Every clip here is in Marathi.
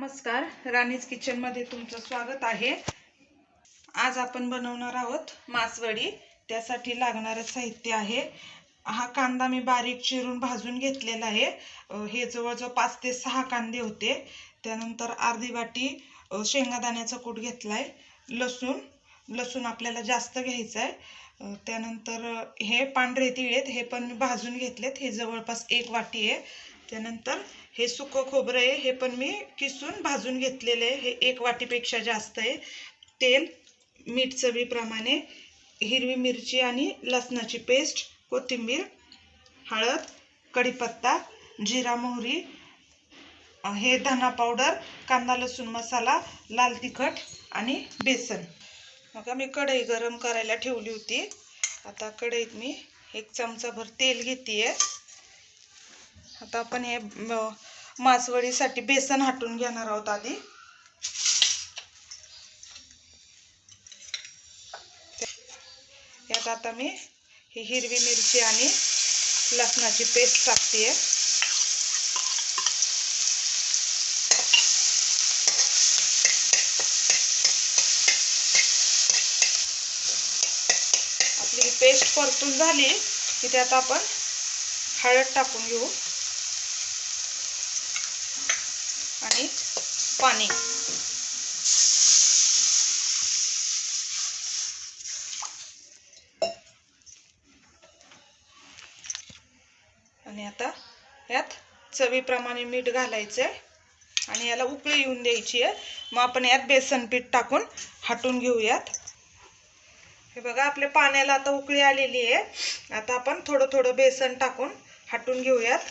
नमस्कार, राणीज किचन मध्ये तुमचं स्वागत आहे। आज आपण बनवणार आहोत मासवडी। त्यासाठी लागणारे साहित्य आहे, हा कांदा मी बारीक चिरून भाजून घेतलेला आहे। हे जवळजवळ 5 ते 6 कांदे होते। त्यानंतर अर्धी वाटी शेंगदाण्याचा कूट घेतलाय। लसूण आपल्याला जास्त घ्यायचा आहे। त्यानंतर हे पांढरे तीळ आहेत, हे पण मी भाजून घेतलेत, हे जवळपास 1 वाटी आहे। त्यानंतर हे सुकं खोबरं आहे, हे पण मी किसून भाजून घेतलेले आहे, हे 1 वाटीपेक्षा जास्त आहे। तेल, मीठ चवीप्रमाणे, हिरवी मिरची आणि लसणाची पेस्ट, कोथिंबीर, हळद, कढीपत्ता, जिरा मोहरी, हे धना पावडर, कांदा लसूण मसाला, लाल तिखट आणि बेसन। मग मी कढई गरम करायला ठेवली होती। आता कढईत मी 1 चमचाभर तेल घेतेय। आता आपण हे मासवडीसाठी बेसन हटून घेणार आहोत आधी। यात आता मी ही हिरवी मिरची आणि लसणाची पेस्ट टाकते। आपली पेस्ट परतून झाली की त्यात आपण हळद टाकून घेऊ आणि पाणी। आणि आता यात चवीप्रमाणे मीठ घालायचे आणि याला उकळी येऊन द्यायची आहे। मग आपण यात बेसन पीठ टाकून हटून घेऊयात। हे बघा, आपल्या पाण्याला आता उकळी आलेली आहे। आता आपण थोडं थोडं बेसन टाकून हटून घेऊयात।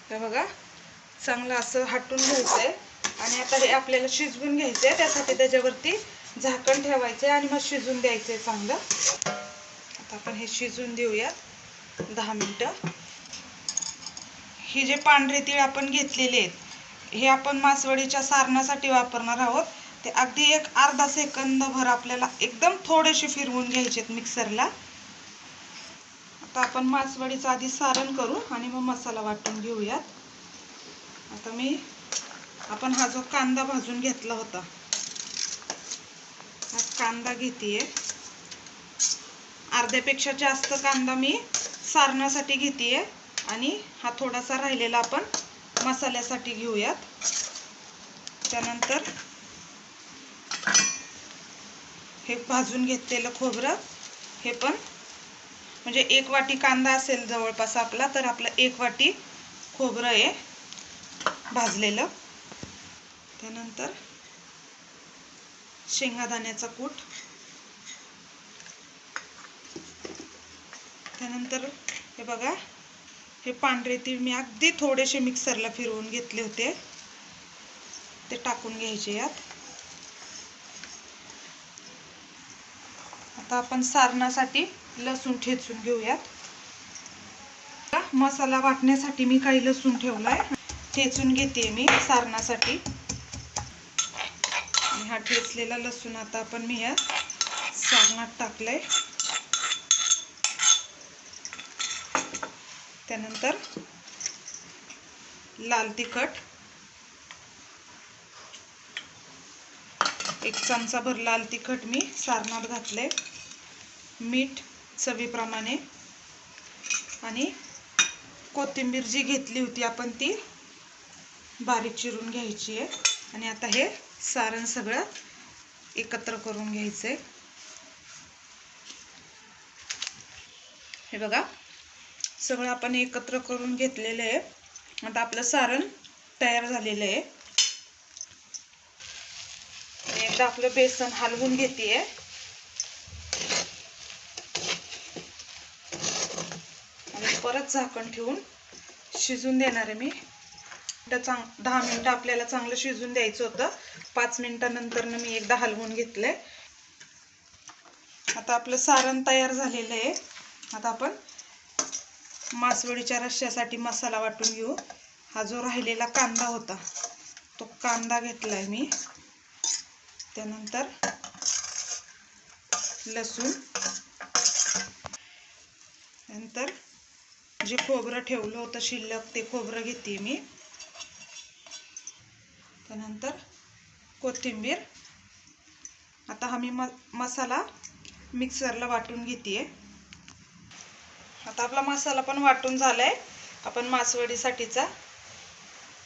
हे बघा, चांगलं असं हटून घ्यायचंय आणि आता हे आपल्याला शिजवून घ्यायचंय। त्यासाठी त्याच्यावरती झाकण ठेवायचंय आणि मग शिजून द्यायचंय चांगलं। आता आपण हे शिजून देऊया 10 मिनिटं। हे जे पांढरे तीळ आपण घेतलेले आहेत, हे आपण मासवडीच्या सारणासाठी वापरणार आहोत। ते अगदी एक अर्धा सेकंदभर आपल्याला एकदम थोडेसे फिरवून घ्यायचे मिक्सरला। आता आपण मासवडीचं आधी सारण करू आणि मग मसाला वाटून घेऊयात। आता आपण हा जो कांदा भाजून घेतला होता, हा कांदा घेतेय। अर्ध्यापेक्षा जास्त कांदा मी सारणासाठी घेतेय आणि हा थोडासा राहिलेला आपण मसाल्यासाठी घेऊयात। त्यानंतर हे भाजून घेतलेलं खोबरं, हे पण म्हणजे 1 वाटी कांदा असेल जवळपास आपला, तर आपलं 1 वाटी खोबरं आहे भाजलेलं। त्यानंतर शेंगदाण्याचा कूट, त्यानंतर हे बघा, हे पांढरे तीळ मी अगदी थोडेसे मिक्सरला फिरवून घेतले होते, ते टाकून घ्यायचे यात। आता आपण सारणासाठी लसूण ठेचून घेऊयात। मसाला वाटण्यासाठी मी काही लसूण ठेवलाय, ठेचून घेते मी सारणासाठी। आणि हा ठेचलेला लसूण आता आपण या सारणात टाकलाय। त्यानंतर लाल तिखट, 1 चमचाभर लाल तिखट मी सारणात घातले, मीठ चवीप्रमाणे आणि कोथिंबीर जी घेतली होती आपण ती बारीक चिरून घ्यायची आहे। आणि आता हे सारण सगळं एकत्र करून घ्यायचंय। हे बघा, सगळं आपण एकत्र करून घेतलेलं आहे। आता आपलं सारण तयार झालेलं आहे। एकदा आपलं बेसन हलवून घेतेय आणि परत झाकण ठेवून शिजून देणार आहे मी। 10 मिनिटं आपल्याला चांगलं शिजून द्यायचं होतं। 5 मिनिटांनंतर मी एकदा हलवून घेतलंय। आता आपलं सारण तयार झालेलं आहे। आता आपण मासवडीच्या रश्श्यासाठी मसाला वाटून घेऊ. हा जो राहिलेला कांदा होता तो कांदा घेतलाय मी. त्यानंतर लसूण, नंतर जे खोबरं ठेवलं होतं शिल्लक ते खोबरं घेते मी. त्यानंतर कोथिंबीर. आता हा मी मसाला मिक्सरला वाटून घेते. आता आपला मसाला पण वाटून झालाय. आपण मासवडीसाठीचा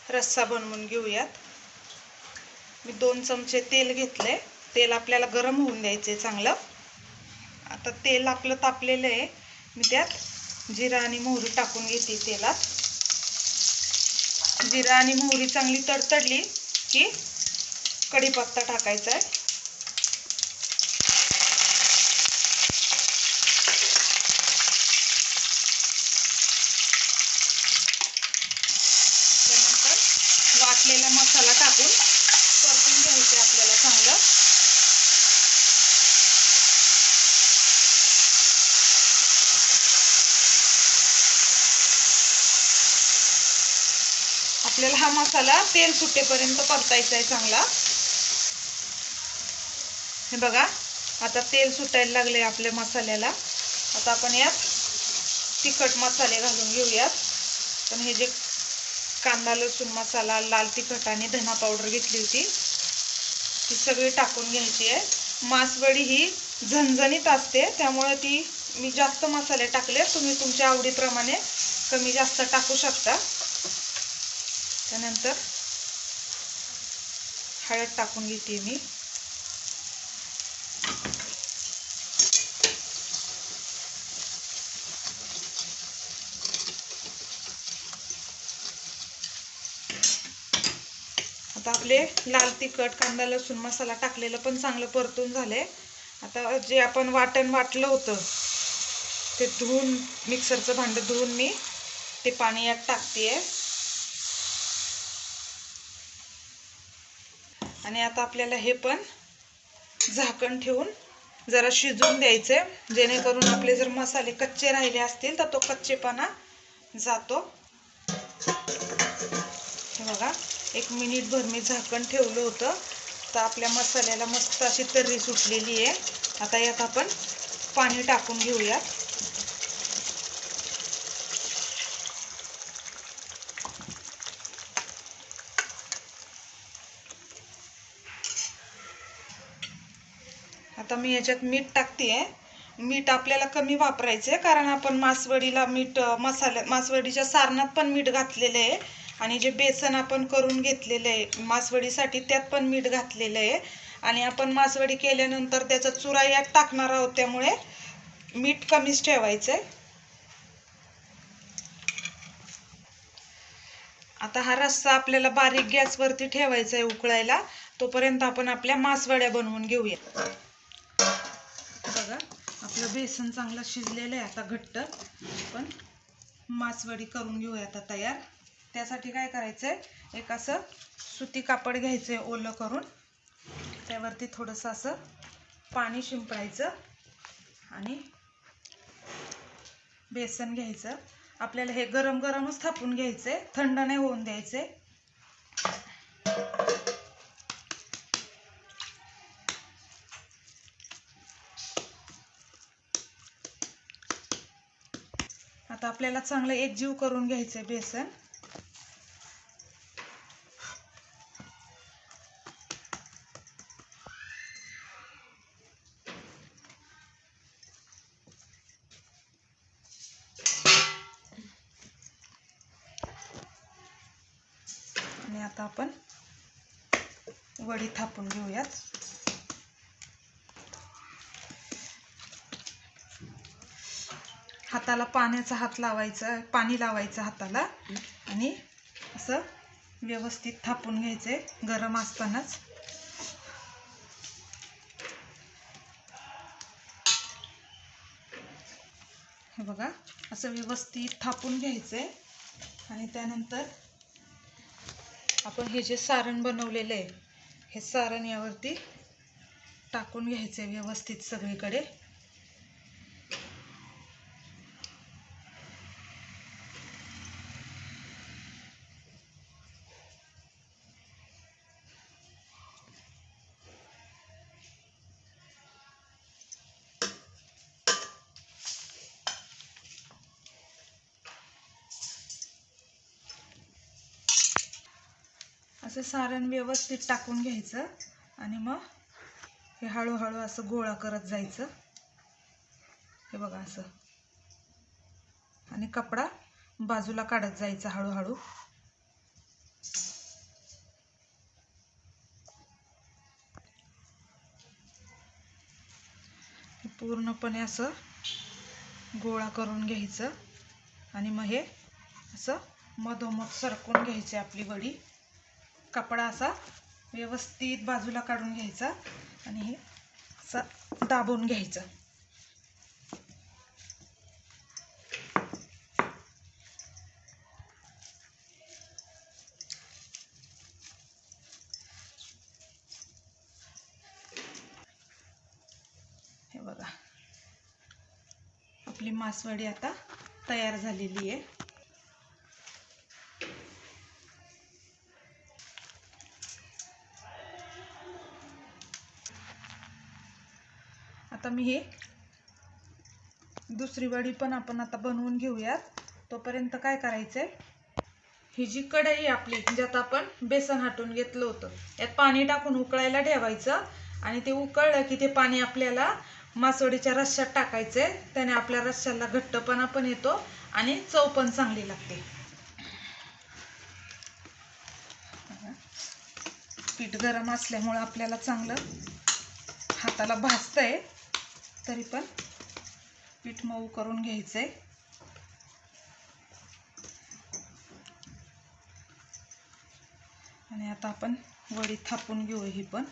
रस्सा बनवून घेऊयात. मी 2 चमचे तेल घेतले. तेल आपल्याला गरम होऊन द्यायचे चांगलं. आता तेल आपलं तापलेलं आहे. मी त्यात जिरा आणि मोहरी टाकून घेते तेलात. जिरा आणि मोहरी चांगली तडतडली की कढीपत्ता टाकायचा आहे. त्यानंतर वाटलेला मसाला टाकून परतून घ्यायचे आपल्याला चांगलं. आपल्याला हा मसाला तेल सुटेपर्यंत परतायचा आहे चांगला. हे बघा, आता तेल सुटायला लागले आपल्या मसाल्याला. आता आपण यात तिखट मसाले घालून घेऊयात. पण हे जे कांदा लसूण मसाला, लाल तिखट आणि धना पावडर घेतली होती ती सगळी टाकून घ्यायची आहे. मासवडी ही झणझणीत असते त्यामुळे ती मी जास्त मसाले टाकले. तुम्ही तुमच्या आवडीप्रमाणे कमी जास्त टाकू शकता. त्यानंतर हळद टाकून घेते मी. आता आपले लाल तिखट कांदा लसूण मसाला टाकलेलं पण चांगलं परतून झाले. आता जे आपण वाटण वाटलं होतं ते धुवून, मिक्सरचं भांडं धुवून मी ते पाणी यात टाकतेय. आणि आता आपल्याला हे पण झाकण ठेवून जरा शिजवून द्यायचे, जेणेकरून आपले जर मसाले कच्चे राहिले असतील तर तो कच्चेपणा जातो. हे बघा, 1 मिनिटभर मी झाकण ठेवलं होतं तर आपल्या मसाल्याला मस्त अशी तर्री सुटलेली आहे. आता यात आपण पाणी टाकून घेऊया. आता मी याच्यात मीठ टाकतेय. मीठ आपल्याला कमी वापरायचे कारण आपण मासवडीला मीठ मासवडीच्या सारणात पण मीठ घातलेलं आहे. आणि जे बेसन आपण करून घेतलेलं आहे मासवडीसाठी त्यात पण मीठ घातलेलं आहे. आणि आपण मासवडी केल्यानंतर त्याचा चुरा यात टाकणार आहोत त्यामुळे मीठ कमीच ठेवायचं आहे. आता हा रस्सा आपल्याला बारीक गॅसवरती ठेवायचा आहे उकळायला. तोपर्यंत आपण आपल्या मासवड्या बनवून घेऊया. बघा, आपलं बेसन चांगलं शिजलेलं आहे आता घट्ट. पण मासवडी करून घेऊया आता तयार. त्यासाठी काय करायचंय, एक असं सुती कापड घ्यायचंय ओलं करून. त्यावरती थोडंसं असं पाणी शिंपडायचं आणि बेसन घ्यायचं. आपल्याला हे गरम गरमच थापून घ्यायचंय, थंड नाही होऊन द्यायचे. आता आपल्याला चांगलं एकजीव करून घ्यायचंय बेसन. आणि आता आपण वडी थापून घेऊयात. हाताला पाण्याचा हात लावायचा, पाणी लावायचं हाताला आणि असं व्यवस्थित थापून घ्यायचंय गरम असतानाच. हे बघा, असं व्यवस्थित थापून घ्यायचंय. आणि त्यानंतर आपण हे जे सारण बनवलेलं आहे हे सारण यावरती टाकून घ्यायचंय व्यवस्थित सगळीकडे. असं सारण व्यवस्थित टाकून घ्यायचं आणि मग हे हळूहळू असं गोळा करत जायचं. हे बघा असं, आणि कपडा बाजूला काढत जायचा हळूहळू. पूर्णपणे असं गोळा करून घ्यायचं आणि मग हे असं मधोमध सरकून घ्यायची आपली वडी. कपडा असा व्यवस्थित बाजूला काढून घ्यायचा आणि हे असं दाबून घ्यायचं. हे बघा, आपली मासवडी आता तयार झालेली आहे. आता मी हे दुसरी वडी पण आपण आता बनवून घेऊयात. तोपर्यंत काय करायचंय, ही जी कढई आपली ज्यात आपण बेसन हटून घेतलं होतं, यात पाणी टाकून उकळायला ठेवायचं आणि ते उकळलं की ते पाणी आपल्याला मासवडीच्या रश्श्यात टाकायचंय. त्याने आपल्या रश्श्याला घट्टपणा पण येतो आणि चव पण चांगली लागते. पीठ गरम असल्यामुळे आपल्याला चांगलं हाताला भाजतंय, तरी पण पीठ मऊ करून घ्यायचंय. आणि आता आपण वडी थापून घेऊ. ही पण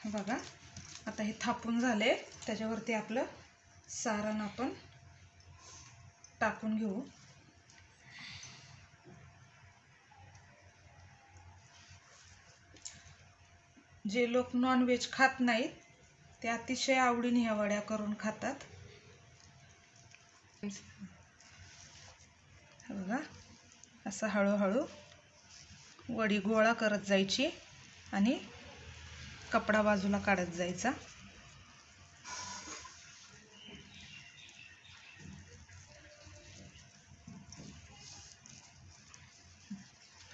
बघा, आता हे थापून झाले. त्याच्यावरती आपलं सारण आपण टाकून घेऊ. जे लोक नॉनव्हेज खात नाहीत ते अतिशय आवडीने ह्या वड्या करून खातात. बघा, असं हळूहळू वडी गोळा करत जायची आणि कपडा बाजूला काढत जायचा.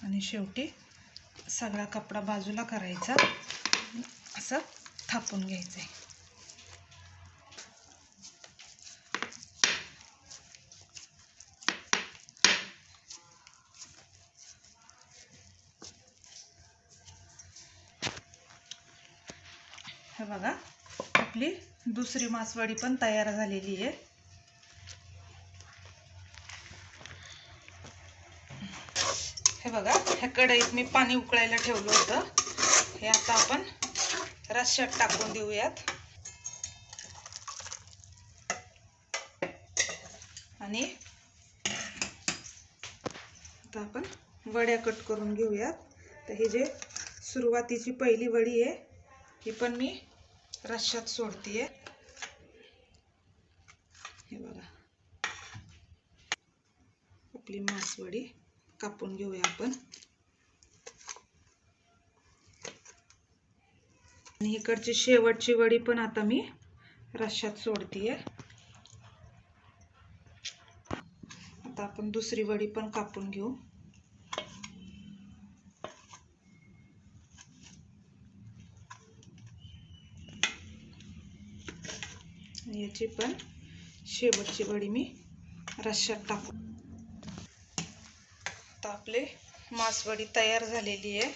आणि शेवटी सगळा कपडा बाजूला करायचा, असं थापून घ्यायचंय. हे बघा, आपली दुसरी मासवडी पण तयार झालेली आहे. हे बघा, ह्या कढईत मी पाणी उकळायला ठेवलं होतं. हे आता आपण रश्श्यात टाकून देऊयात आणि आता आपण वड्या कट करून घेऊयात. तर हे जे सुरुवातीची पहिली वडी आहे, ही पण मी रश्श्यात सोडतीये. हे बघा, आपली मासवडी कापून घेऊया आपण. आणि इकडची शेवटची वडी पण आता मी रश्श्यात सोडतीये. आता आपण दुसरी वडी पण कापून घेऊ. याची पण शेवटची वडी मी रश्श्यात टाकू. आता आपली मासवडी तयार झालेली आहे.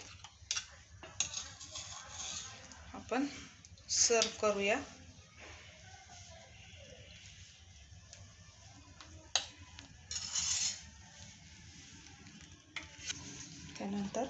आपण सर्व करूया. त्यानंतर